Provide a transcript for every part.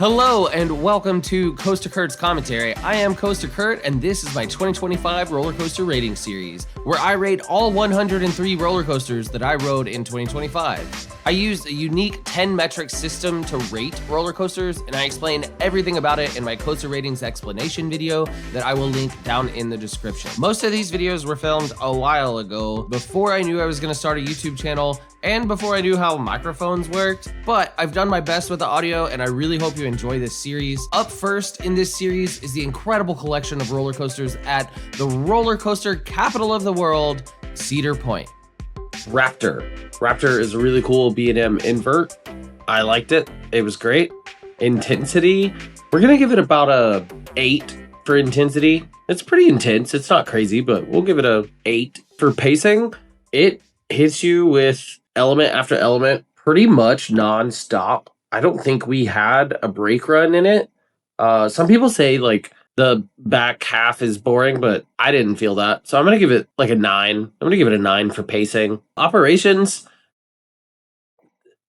Hello and welcome to Coaster Curt's commentary. I am Coaster Curt and this is my 2025 roller coaster rating series, where I rate all 103 roller coasters that I rode in 2025. I used a unique 10 metric system to rate roller coasters, and I explain everything about it in my coaster ratings explanation video that I will link down in the description. Most of these videos were filmed a while ago, before I knew I was going to start a YouTube channel and before I knew how microphones worked, but I've done my best with the audio and I really hope you enjoy this series. Up first in this series is the incredible collection of roller coasters at the roller coaster capital of the world, Cedar Point. Raptor is a really cool B&M Invert. I liked it. It was great. Intensity, we're gonna give it about a 8 for intensity. It's pretty intense. It's not crazy, but we'll give it a 8. For pacing, it hits you with element after element pretty much non-stop. I don't think we had a break run in it. Some people say like the back half is boring, but I didn't feel that. So I'm going to give it like a 9. I'm going to give it a 9 for pacing. Operations,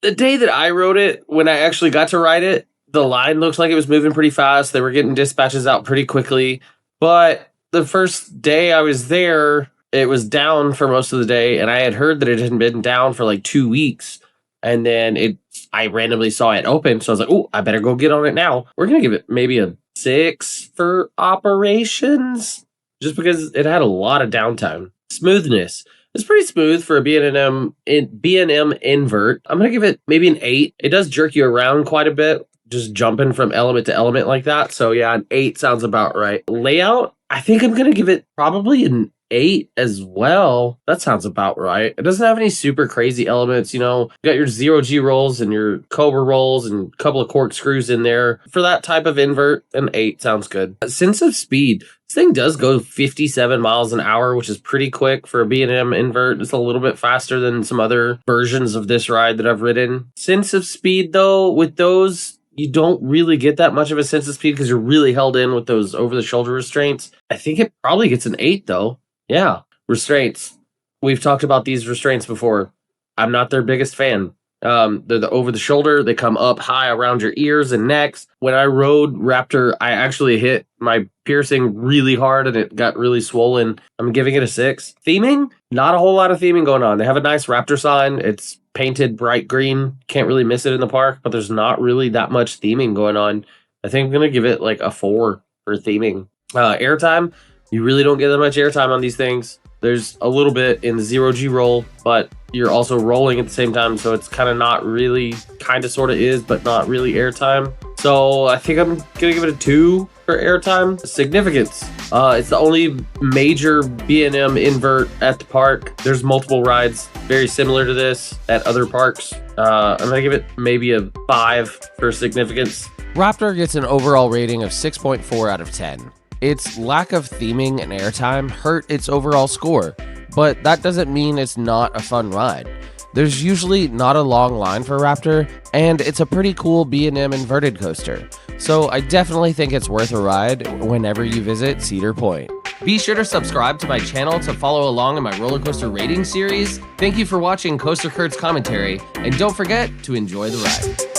the day that I rode it, when I actually got to ride it, the line looks like it was moving pretty fast. They were getting dispatches out pretty quickly. But the first day I was there, it was down for most of the day, and I had heard that it had been down for like 2 weeks. And then I randomly saw it open, so I was like, oh, I better go get on it now. We're going to give it maybe a 6 for operations, just because it had a lot of downtime. Smoothness. It's pretty smooth for a B&M Invert. I'm going to give it maybe an 8. It does jerk you around quite a bit, just jumping from element to element like that. So yeah, an 8 sounds about right. Layout, I think I'm going to give it probably an 8 as well. That sounds about right. It doesn't have any super crazy elements, you know. You got your 0G rolls and your Cobra rolls and a couple of corkscrews in there. For that type of invert, an 8 sounds good. Sense of speed. This thing does go 57 miles an hour, which is pretty quick for a B&M invert. It's a little bit faster than some other versions of this ride that I've ridden. Sense of speed, though, with those, you don't really get that much of a sense of speed because you're really held in with those over-the-shoulder restraints. I think it probably gets an 8, though. Yeah, restraints. We've talked about these restraints before. I'm not their biggest fan. They're the over the shoulder. They come up high around your ears and necks. When I rode Raptor, I actually hit my piercing really hard and it got really swollen. I'm giving it a 6. Theming, not a whole lot of theming going on. They have a nice Raptor sign. It's painted bright green. Can't really miss it in the park, but there's not really that much theming going on. I think I'm going to give it like a 4 for theming. Airtime. You really don't get that much airtime on these things. There's a little bit in the 0G roll, but you're also rolling at the same time, so it's kind of not really, kind of sort of is, but not really airtime. So I think I'm going to give it a 2 for airtime. Significance. It's the only major B&M invert at the park. There's multiple rides very similar to this at other parks. I'm going to give it maybe a 5 for significance. Raptor gets an overall rating of 6.4 out of 10. Its lack of theming and airtime hurt its overall score, but that doesn't mean it's not a fun ride. There's usually not a long line for Raptor, and it's a pretty cool B&M inverted coaster, so I definitely think it's worth a ride whenever you visit Cedar Point. Be sure to subscribe to my channel to follow along in my roller coaster rating series. Thank you for watching Coaster Curt's commentary, and don't forget to enjoy the ride.